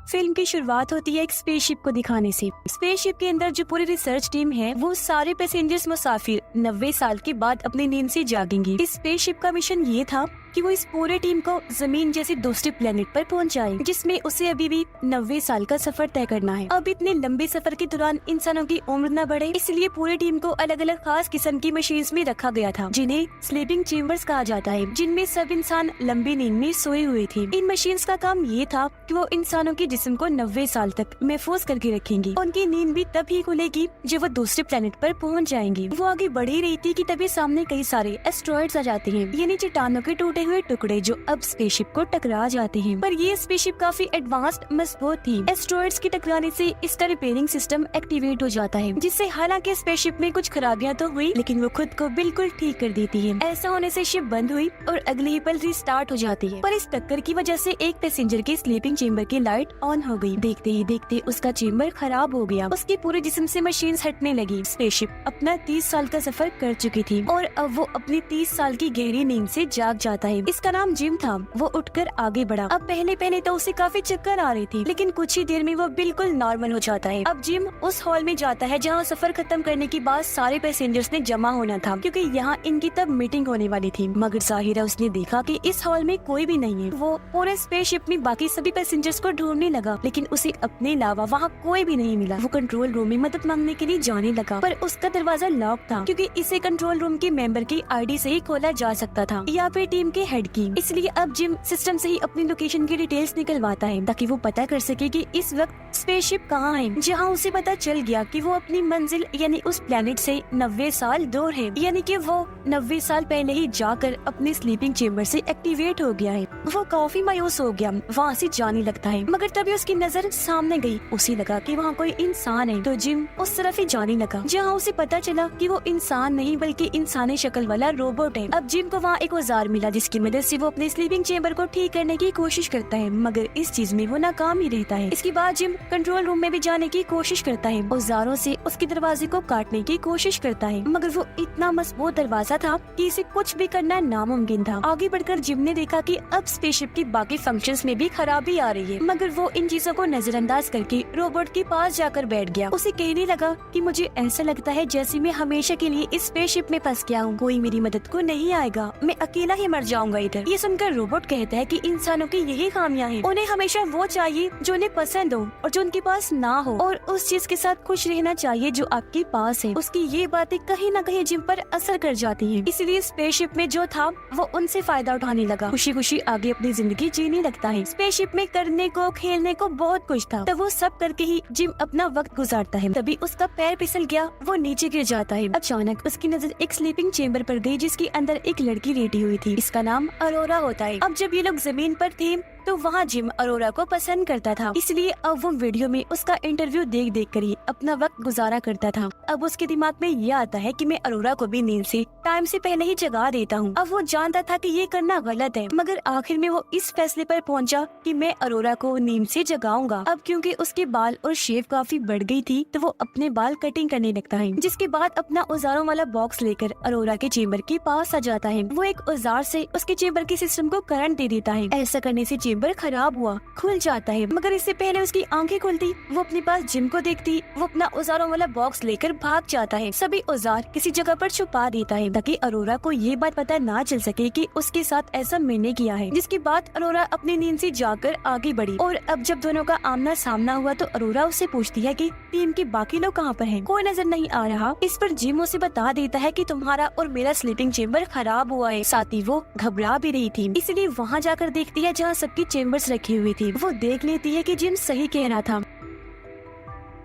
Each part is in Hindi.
फिल्म की शुरुआत होती है एक स्पेसशिप को दिखाने से। स्पेसशिप के अंदर जो पूरी रिसर्च टीम है वो सारे पैसेंजर्स मुसाफिर 90 साल के बाद अपनी नींद से जागेंगे। इस स्पेसशिप का मिशन ये था कि वो इस पूरे टीम को जमीन जैसे दूसरे प्लेनेट पर पहुंचाए, जिसमें उसे अभी भी 90 साल का सफर तय करना है। अब इतने लंबे सफर के दौरान इंसानों की उम्र न बढ़े, इसलिए पूरी टीम को अलग अलग खास किस्म की मशीन्स में रखा गया था, जिन्हें स्लीपिंग चेम्बर्स कहा जाता है, जिनमें सब इंसान लंबी नींद में सोए हुए थे। इन मशीन्स का काम ये था कि वो इंसानों के जिस्म को 90 साल तक महफूज करके रखेंगी। उनकी नींद भी तब ही खुलेगी जब वो दूसरे प्लेनेट पर पहुंच जाएंगी। वो आगे बढ़ ही रही थी कि तभी सामने कई सारे एस्ट्रॉइड्स आ जाते हैं, यानी चट्टानों के टूटे हुए टुकड़े जो अब स्पेसशिप को टकरा जाते हैं। पर ये स्पेसशिप काफी एडवांस्ड मजबूत थी। एस्ट्रॉइड्स के टकराने से इसका रिपेयरिंग सिस्टम एक्टिवेट हो जाता है, जिससे हालांकि स्पेसशिप में कुछ खराबियां तो हुई, लेकिन वो खुद को बिल्कुल ठीक कर देती है। ऐसा होने से शिप बंद हुई और अगले ही पल रिस्टार्ट हो जाती है। पर इस टक्कर की वजह से एक पैसेंजर के स्लीपिंग चेम्बर की लाइट ऑन हो गई। देखते ही देखते उसका चेम्बर खराब हो गया। उसके पूरे जिस्म से मशीन हटने लगी। स्पेसशिप अपना 30 साल का सफर कर चुकी थी और अब वो अपनी 30 साल की गहरी नींद से जाग जाता है। इसका नाम जिम था। वो उठकर आगे बढ़ा। अब पहले तो उसे काफी चक्कर आ रही थी, लेकिन कुछ ही देर में वो बिल्कुल नॉर्मल हो जाता है। अब जिम उस हॉल में जाता है जहाँ सफर खत्म करने के बाद सारे पैसेंजर्स ने जमा होना था, क्योंकि यहाँ इनकी तब मीटिंग होने वाली थी। मगर जाहिरा उसने देखा कि इस हॉल में कोई भी नहीं है। वो पूरे स्पेसशिप में बाकी सभी पैसेंजर्स को ढूंढने लगा, लेकिन उसे अपने अलावा वहाँ कोई भी नहीं मिला। वो कंट्रोल रूम में मदद मांगने के लिए जाने लगा, पर उसका दरवाजा लॉक था, क्योंकि इसे कंट्रोल रूम के मेंबर की आईडी से ही खोला जा सकता था या फिर टीम के हेड की। इसलिए अब जिम सिस्टम से ही अपनी लोकेशन की डिटेल्स निकलवाता है, ताकि वो पता कर सके कि इस वक्त स्पेसशिप कहाँ है। जहाँ उसे पता चल गया कि वो अपनी मंजिल यानी उस प्लेनेट से 90 साल दूर है, यानी कि वो 90 साल पहले ही जाकर अपने स्लीपिंग चेम्बर से एक्टिवेट हो गया है। वो काफी मायूस हो गया, वहाँ से जाने लगता है। मगर तभी उसकी नजर सामने गई। उसे लगा कि वहाँ कोई इंसान है, तो जिम उस तरफ ही जाने लगा, जहाँ उसे पता चला कि वो इंसान नहीं बल्कि इंसानी शक्ल वाला रोबोट है। अब जिम को वहाँ एक औजार मिला, जिसकी मदद से वो अपने स्लीपिंग चेम्बर को ठीक करने की कोशिश करता है, मगर इस चीज में वो नाकाम ही रहता है। इसके बाद जिम कंट्रोल रूम में भी जाने की कोशिश करता है, औजारों से उसके दरवाजे को काटने की कोशिश करता है, मगर वो इतना मजबूत दरवाजा था कि इसे कुछ भी करना नामुमकिन था। आगे बढ़कर जिम ने देखा कि अब स्पेसशिप की बाकी फंक्शंस में भी खराबी आ रही है, मगर वो इन चीजों को नजरअंदाज करके रोबोट के पास जाकर बैठ गया। उसे कहने लगा कि मुझे ऐसा लगता है जैसे मैं हमेशा के लिए इस स्पेसशिप में फंस गया हूँ, कोई मेरी मदद को नहीं आएगा, मैं अकेला ही मर जाऊंगा इधर। ये सुनकर रोबोट कहता है कि इंसानों की यही खामियां हैं, उन्हें हमेशा वो चाहिए जो उन्हें पसंद हो और जो उनके पास ना हो, और उस चीज के साथ खुश रहना चाहिए जो आपके पास है। उसकी ये बातें कहीं न कहीं जिम पर असर कर जाती हैं, इसलिए स्पेसशिप में जो था वो उनसे फायदा उठाने लगा, खुशी खुशी आगे अपनी जिंदगी जीने लगता है। स्पेसशिप में करने को खेलने को बहुत कुछ था, तो वो सब करके ही जिम अपना वक्त गुजारता है। तभी उसका पैर फिसल गया, वो नीचे गिर जाता है। अचानक उसकी नजर एक स्लीपिंग चेम्बर पर गई, जिसके अंदर एक लड़की लेटी हुई थी। इसका नाम अरोरा होता है। अब जब ये लोग जमीन पर थे तो वहाँ जिम अरोरा को पसंद करता था, इसलिए अब वो वीडियो में उसका इंटरव्यू देख कर ही अपना वक्त गुजारा करता था। अब उसके दिमाग में ये आता है कि मैं अरोरा को भी नींद से टाइम से पहले ही जगा देता हूँ। अब वो जानता था कि ये करना गलत है, मगर आखिर में वो इस फैसले पर पहुँचा कि मैं अरोरा को नींद से जगाऊंगा। अब क्योंकि उसके बाल और शेव काफी बढ़ गई थी, तो वो अपने बाल कटिंग करने लगता है, जिसके बाद अपना औजारों वाला बॉक्स लेकर अरोरा के चेम्बर के पास आ जाता है। वो एक औजार से उसके चेम्बर के सिस्टम को करंट दे देता है। ऐसा करने से चेम्बर खराब हुआ, खुल जाता है, मगर इससे पहले उसकी आंखें खुलती, वो अपने पास जिम को देखती, वो अपना औजारों वाला बॉक्स लेकर भाग जाता है। सभी औजार किसी जगह पर छुपा देता है, ताकि अरोरा को ये बात पता ना चल सके कि उसके साथ ऐसा मैंने किया है। जिसके बाद अरोरा अपनी नींद से जाकर आगे बढ़ी, और अब जब दोनों का आमना सामना हुआ तो अरोरा उससे पूछती है कि टीम के बाकी लोग कहाँ पर हैं? कोई नजर नहीं आ रहा। इस पर जिम उसे बता देता है कि तुम्हारा और मेरा स्लीपिंग चेम्बर खराब हुआ है। साथ ही वो घबरा भी रही थी, इसलिए वहाँ जाकर देखती है जहाँ सबकी चेम्बर्स रखी हुई थी। वो देख लेती है कि जिम सही कह रहा था।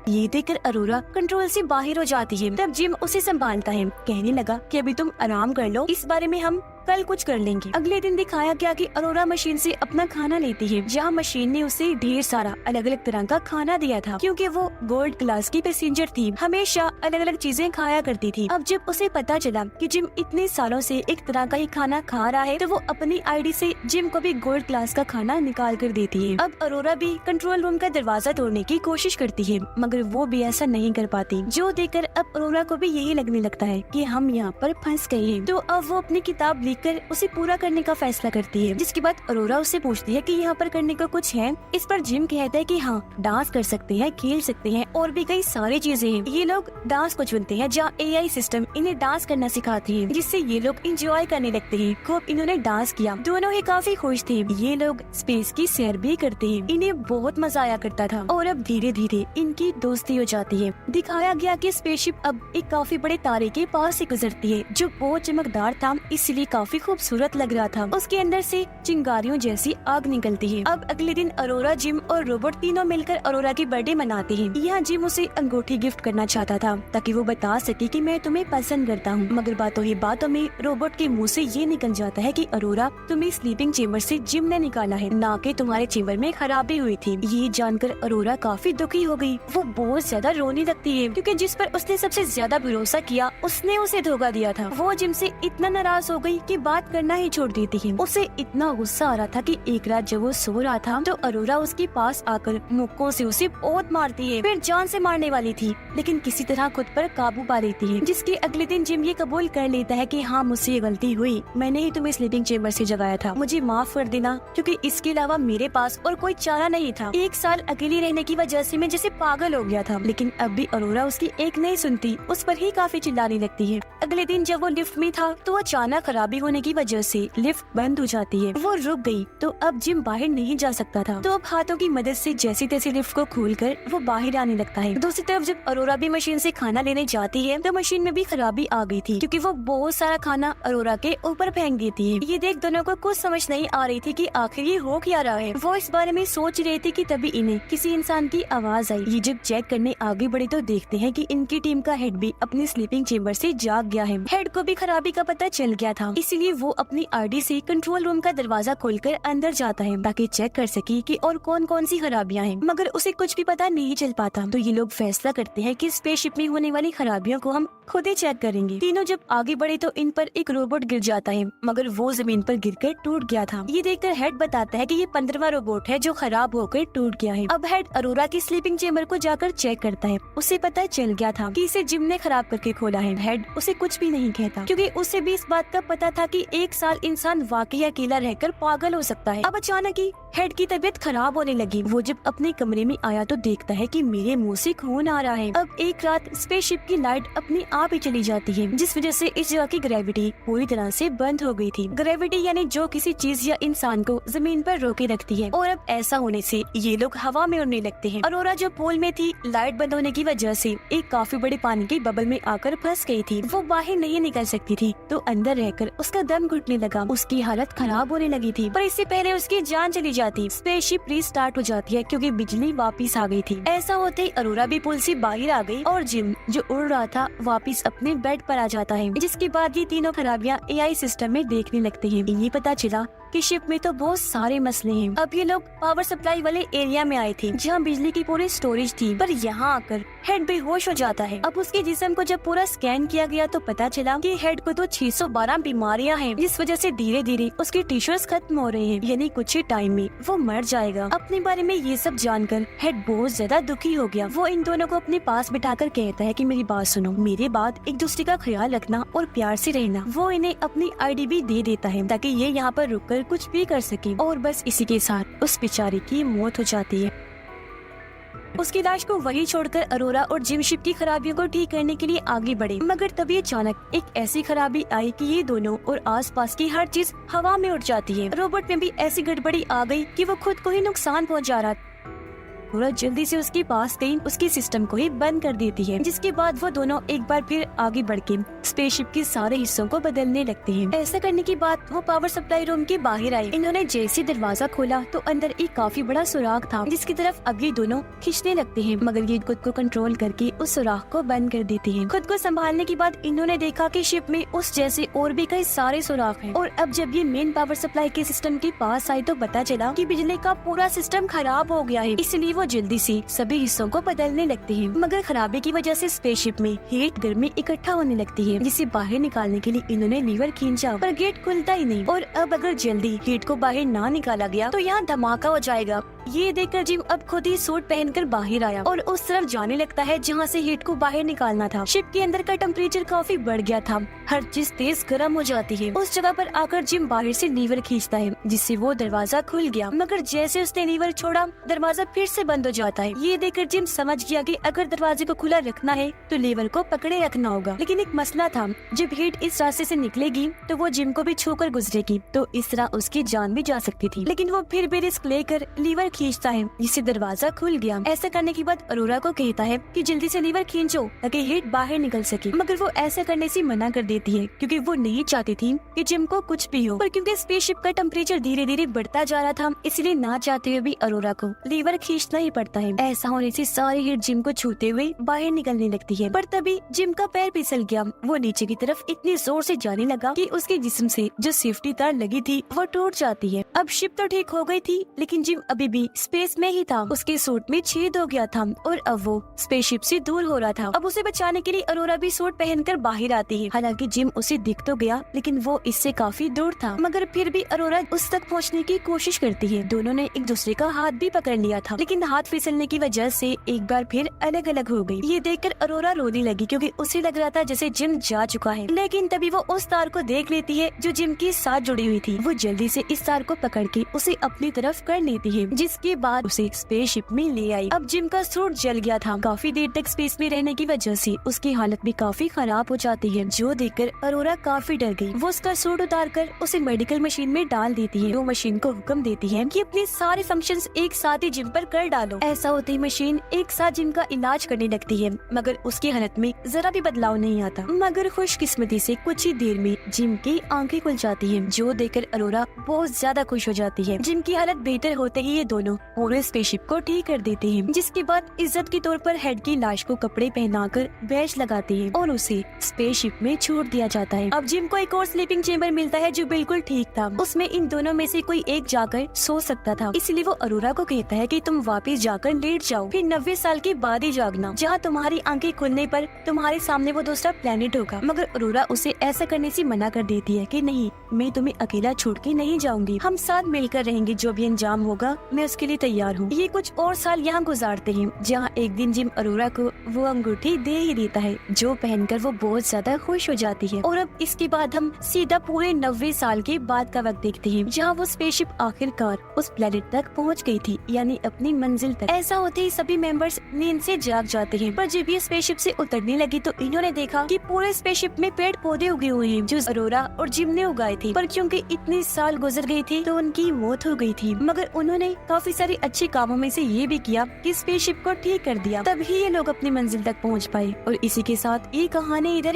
ये देखकर अरोरा कंट्रोल से बाहर हो जाती है। तब जिम उसे संभालता है, कहने लगा कि अभी तुम आराम कर लो, इस बारे में हम कल कुछ कर लेंगे। अगले दिन दिखाया गया कि अरोरा मशीन से अपना खाना लेती है, जहाँ मशीन ने उसे ढेर सारा अलग अलग तरह का खाना दिया था, क्योंकि वो गोल्ड क्लास की पैसेंजर थी, हमेशा अलग अलग चीजें खाया करती थी। अब जब उसे पता चला कि जिम इतने सालों से एक तरह का ही खाना खा रहा है, तो वो अपनी आईडी से जिम को भी गोल्ड क्लास का खाना निकाल कर देती है। अब अरोरा भी कंट्रोल रूम का दरवाजा तोड़ने की कोशिश करती है, मगर वो भी ऐसा नहीं कर पाती, जो देखकर अब अरोरा को भी यही लगने लगता है कि हम यहाँ पर फंस गए हैं। तो अब वो अपनी किताब देखकर उसे पूरा करने का फैसला करती है। जिसके बाद अरोरा उससे पूछती है कि यहाँ पर करने का कुछ है। इस पर जिम कहता है कि हाँ, डांस कर सकते हैं, खेल सकते हैं और भी कई सारी चीजें हैं। ये लोग डांस को चुनते हैं जहाँ AI सिस्टम इन्हें डांस करना सिखाती है, जिससे ये लोग इंजॉय करने लगते हैं। खूब इन्होंने डांस किया, दोनों ही काफी खुश थे। ये लोग स्पेस की सैर भी करते हैं, इन्हें बहुत मजा आया करता था। और अब धीरे धीरे इनकी दोस्ती हो जाती है। दिखाया गया कि स्पेसशिप अब एक काफी बड़े तारे के पास से गुजरती है, जो बहुत चमकदार था, इसलिए काफी खूबसूरत लग रहा था। उसके अंदर से चिंगारियों जैसी आग निकलती है। अब अगले दिन अरोरा, जिम और रोबोट तीनों मिलकर अरोरा की बर्थडे मनाते हैं। यहाँ जिम उसे अंगूठी गिफ्ट करना चाहता था ताकि वो बता सके कि मैं तुम्हें पसंद करता हूँ, मगर बातों ही बातों में रोबोट के मुंह से ये निकल जाता है कि अरोरा, तुम्हें स्लीपिंग चेम्बर से जिम ने निकाला है, ना कि तुम्हारे चेम्बर में खराबी हुई थी। ये जानकर अरोरा काफी दुखी हो गई। वो बहुत ज्यादा रोने लगती है क्योंकि जिस पर उसने सबसे ज्यादा भरोसा किया उसने उसे धोखा दिया था। वो जिम से इतना नाराज हो गई कि बात करना ही छोड़ देती है। उसे इतना गुस्सा आ रहा था कि एक रात जब वो सो रहा था तो अरोरा उसके पास आकर मुक्कों से उसे बहुत मारती है, फिर जान से मारने वाली थी, लेकिन किसी तरह खुद पर काबू पा लेती है। जिसके अगले दिन जिम ये कबूल कर लेता है कि हाँ, मुझसे ये गलती हुई, मैंने ही तुम्हें स्लीपिंग चेम्बर से जगाया था, मुझे माफ कर देना, क्योंकि इसके अलावा मेरे पास और कोई चारा नहीं था। एक साल अकेली रहने की वजह से मैं जैसे पागल हो गया था, लेकिन अब भी अरोरा उसकी एक नहीं सुनती, उस पर ही काफी चिल्लाने लगती है। अगले दिन जब वो लिफ्ट में था तो अचानक खराबी होने की वजह से लिफ्ट बंद हो जाती है। वो रुक गई तो अब जिम बाहर नहीं जा सकता था, तो अब हाथों की मदद से जैसी तैसी लिफ्ट को खोलकर वो बाहर आने लगता है। दूसरी तरफ जब अरोरा भी मशीन से खाना लेने जाती है तो मशीन में भी खराबी आ गई थी, क्योंकि वो बहुत सारा खाना अरोरा के ऊपर फेंक देती है। ये देख दोनों को कुछ समझ नहीं आ रही थी कि आखिर ये हो क्या रहा है। वो इस बारे में सोच रहे थे कि तभी इन्हें किसी इंसान की आवाज आई। ये जब चेक करने आगे बढ़े तो देखते हैं कि इनकी टीम का हेड भी अपनी स्लीपिंग चेम्बर से जाग गया है। हेड को भी खराबी का पता चल गया था, इसीलिए वो अपनी आईडी से कंट्रोल रूम का दरवाजा खोलकर अंदर जाता है ताकि चेक कर सके कि और कौन कौन सी खराबियां हैं, मगर उसे कुछ भी पता नहीं चल पाता। तो ये लोग फैसला करते हैं कि स्पेसशिप में होने वाली खराबियों को हम खुद ही चेक करेंगे। तीनों जब आगे बढ़े तो इन पर एक रोबोट गिर जाता है, मगर वो जमीन पर गिरकर टूट गया था। ये देखकर हेड बताता है कि ये 15वां रोबोट है जो खराब होकर टूट गया है। अब हेड अरोरा की स्लीपिंग चेम्बर को जाकर चेक करता है। उसे पता चल गया था कि इसे जिम ने खराब करके खोला है। हेड उसे कुछ भी नहीं कहता, क्योंकि उसे भी इस बात का पता था कि एक साल इंसान वाकई अकेला रहकर पागल हो सकता है। अब अचानक ही हेड की तबीयत खराब होने लगी। वो जब अपने कमरे में आया तो देखता है कि मेरे मुंह से खून आ रहा है। अब एक रात स्पेसशिप की लाइट अपने आप ही चली जाती है, जिस वजह से इस जगह की ग्रेविटी पूरी तरह से बंद हो गई थी। ग्रेविटी यानी जो किसी चीज या इंसान को जमीन पर रोके रखती है, और अब ऐसा होने से ये लोग हवा में उड़ने लगते हैं। अरोरा जो पूल में थी, लाइट बंद होने की वजह से एक काफी बड़े पानी के बबल में आकर फंस गई थी। वो बाहर नहीं निकल सकती थी, तो अंदर रहकर उसका दम घुटने लगा। उसकी हालत खराब होने लगी थी, पर इससे पहले उसकी जान चली जाती। स्पेसशिप रीस्टार्ट हो जाती है क्योंकि बिजली वापस आ गई थी। ऐसा होते ही अरोरा भी पुल से बाहर आ गई और जिम जो उड़ रहा था वापस अपने बेड पर आ जाता है। जिसके बाद ये तीनों खराबियां AI सिस्टम में देखने लगते हैं। ये पता चला कि शिप में तो बहुत सारे मसले हैं। अब ये लोग पावर सप्लाई वाले एरिया में आए थे जहाँ बिजली की पूरी स्टोरेज थी, पर यहाँ आकर हेड बेहोश हो जाता है। अब उसके जिस्म को जब पूरा स्कैन किया गया तो पता चला कि हेड को तो 612 बीमारियां हैं, जिस वजह से धीरे धीरे उसके टिश्यूज खत्म हो रहे हैं, यानी कुछ ही टाइम में वो मर जाएगा। अपने बारे में ये सब जानकर हेड बहुत ज्यादा दुखी हो गया। वो इन दोनों को अपने पास बिठाकर कहता है कि मेरी बात सुनो, मेरे बाद एक दूसरे का ख्याल रखना और प्यार से रहना। वो इन्हें अपनी ID भी दे देता है ताकि ये यहाँ पर रुककर कुछ भी कर सके, और बस इसी के साथ उस बेचारी की मौत हो जाती है। उसकी लाश को वही छोड़कर अरोरा और जिम शिप की खराबियों को ठीक करने के लिए आगे बढ़े, मगर तभी अचानक एक ऐसी खराबी आई कि ये दोनों और आसपास की हर चीज हवा में उड़ जाती है। रोबोट में भी ऐसी गड़बड़ी आ गई कि वो खुद को ही नुकसान पहुंचा रहा। अरोरा जल्दी से उसके पास गई, उसके सिस्टम को ही बंद कर देती है। जिसके बाद वो दोनों एक बार फिर आगे बढ़ के स्पेसशिप के सारे हिस्सों को बदलने लगते हैं। ऐसा करने के बाद वो पावर सप्लाई रूम के बाहर आए। इन्होंने जैसे दरवाजा खोला तो अंदर एक काफी बड़ा सुराख था, जिसकी तरफ अब ये दोनों खींचने लगते हैं, मगर ये खुद को कंट्रोल करके उस सुराख को बंद कर देते हैं। खुद को संभालने के बाद इन्होंने देखा कि शिप में उस जैसे और भी कई सारे सुराख हैं, और अब जब ये मेन पावर सप्लाई के सिस्टम के पास आई तो पता चला कि बिजली का पूरा सिस्टम खराब हो गया है। इसलिए वो जल्दी से सभी हिस्सों को बदलने लगते हैं, मगर खराबी की वजह से स्पेसशिप में हीट गर्मी इकट्ठा होने लगती है, जिसे बाहर निकालने के लिए इन्होंने लीवर खींचा, पर गेट खुलता ही नहीं। और अब अगर जल्दी हीट को बाहर ना निकाला गया तो यहाँ धमाका हो जाएगा। ये देखकर जिम अब खुद ही सूट पहनकर बाहर आया और उस तरफ जाने लगता है जहाँ से हीट को बाहर निकालना था। शिप के अंदर का टेम्परेचर काफी बढ़ गया था, हर चीज तेज गर्म हो जाती है। उस जगह पर आकर जिम बाहर से लीवर खींचता है जिससे वो दरवाजा खुल गया, मगर जैसे उसने लीवर छोड़ा दरवाजा फिर से बंद हो जाता है। ये देखकर जिम समझ गया कि अगर दरवाजे को खुला रखना है तो लीवर को पकड़े रखना होगा। लेकिन एक मसला था, जब हीट इस रास्ते से निकलेगी तो वो जिम को भी छूकर गुजरेगी, तो इस तरह उसकी जान भी जा सकती थी। लेकिन वो फिर भी रिस्क लेकर लीवर खींचता है जिससे दरवाजा खुल गया। ऐसा करने के बाद अरोरा को कहता है कि जल्दी से लीवर खींचो ताकि हीट बाहर निकल सके, मगर वो ऐसा करने से मना कर देती है क्योंकि वो नहीं चाहती थी कि जिम को कुछ भी हो। पर क्योंकि स्पेसशिप का टेम्परेचर धीरे धीरे बढ़ता जा रहा था, इसलिए ना चाहते हुए भी अरोरा को लीवर खींचना ही पड़ता है। ऐसा होने से सारी हीट जिम को छूते हुए बाहर निकलने लगती है। पर तभी जिम का पैर फिसल गया, वो नीचे की तरफ इतनी जोर से जाने लगा कि उसके जिस्म से जो सेफ्टी तार लगी थी वो टूट जाती है। अब शिप तो ठीक हो गई थी, लेकिन जिम अभी भी स्पेस में ही था। उसके सूट में छेद हो गया था और अब वो स्पेसशिप से दूर हो रहा था। अब उसे बचाने के लिए अरोरा भी सूट पहनकर बाहर आती है। हालांकि जिम उसे दिख तो गया, लेकिन वो इससे काफी दूर था, मगर फिर भी अरोरा उस तक पहुँचने की कोशिश करती है। दोनों ने एक दूसरे का हाथ भी पकड़ लिया था, लेकिन हाथ फिसलने की वजह से एक बार फिर अलग अलग हो गई। ये देखकर अरोरा रोने लगी क्योंकि उसे लग रहा था जैसे जिम जा चुका है। लेकिन तभी वो उस तार को देख लेती है जो जिम के साथ जुड़ी हुई थी। वो जल्दी से इस तार को पकड़ के उसे अपनी तरफ कर लेती है, जिसके बाद उसे स्पेसशिप में ले आई। अब जिम का सूट जल गया था। काफी देर तक स्पेस में रहने की वजह से उसकी हालत भी काफी खराब हो जाती है, जो देखकर अरोरा काफी डर गई। वो उसका सूट उतार कर उसे मेडिकल मशीन में डाल देती है। वो मशीन को हुक्म देती है कि अपने सारे फंक्शंस एक साथ ही जिम पर कर डालो। ऐसा होते ही मशीन एक साथ जिम का इलाज करने लगती है, मगर उसकी हालत में जरा भी बदलाव नहीं आता। मगर खुशकिस्मती से कुछ ही देर में जिम की आंखें खुल जाती हैं, जो देखकर अरोरा बहुत ज्यादा खुश हो जाती है। जिम की हालत बेहतर होते ही ये दोनों पूरे स्पेसशिप को ठीक कर देते हैं, जिसके बाद इज्जत के तौर पर हेड की लाश को कपड़े पहनाकर बैच लगाती है और उसे स्पेसशिप में छोड़ दिया जाता है। अब जिम को एक और स्लीपिंग चेम्बर मिलता है जो बिल्कुल ठीक था। उसमें इन दोनों में से कोई एक जाकर सो सकता था, इसलिए वो अरोरा को कहता है कि तुम वापस जाकर लेट जाओ, फिर 90 साल के बाद ही जागना, जहाँ तुम्हारी आंखें खुलने पर तुम्हारे सामने वो दूसरा प्लेनेट होगा। मगर अरोरा उसे ऐसा करने से मना कर देती है कि नहीं, मैं तुम्हें अकेला छोड़ के नहीं जाऊंगी, हम साथ मिलकर रहेंगे, जो भी अंजाम होगा मैं उसके लिए तैयार हूँ। ये कुछ और साल यहाँ गुजारते हैं, जहाँ एक दिन जिम अरोरा को वो अंगूठी दे ही देता है, जो पहनकर वो बहुत ज्यादा खुश हो जाती है। और अब इसके बाद हम सीधा पूरे 90 साल के बाद का वक्त देखते हैं, जहाँ वो स्पेसशिप आखिरकार उस प्लेनेट तक पहुँच गई थी, यानी अपनी मंजिल तक। ऐसा होते ही सभी मेंबर्स नींद से जाग जाते हैं, पर जब ये स्पेसशिप से उतरने लगी तो इन्होंने देखा कि पूरे स्पेसशिप में पेड़ पौधे उगे हुए हैं, जो अरोरा और जिम ने उगाए थे। पर क्योंकि इतने साल गुजर गए थे तो उनकी मौत हो गई थी, मगर उन्होंने काफी सारे अच्छे कामों में से ये भी किया कि स्पेसशिप को ठीक कर दिया। तभी ये लोग अपनी मंजिल तक पहुँच पाए। और इसी के साथ ये कहानी इधर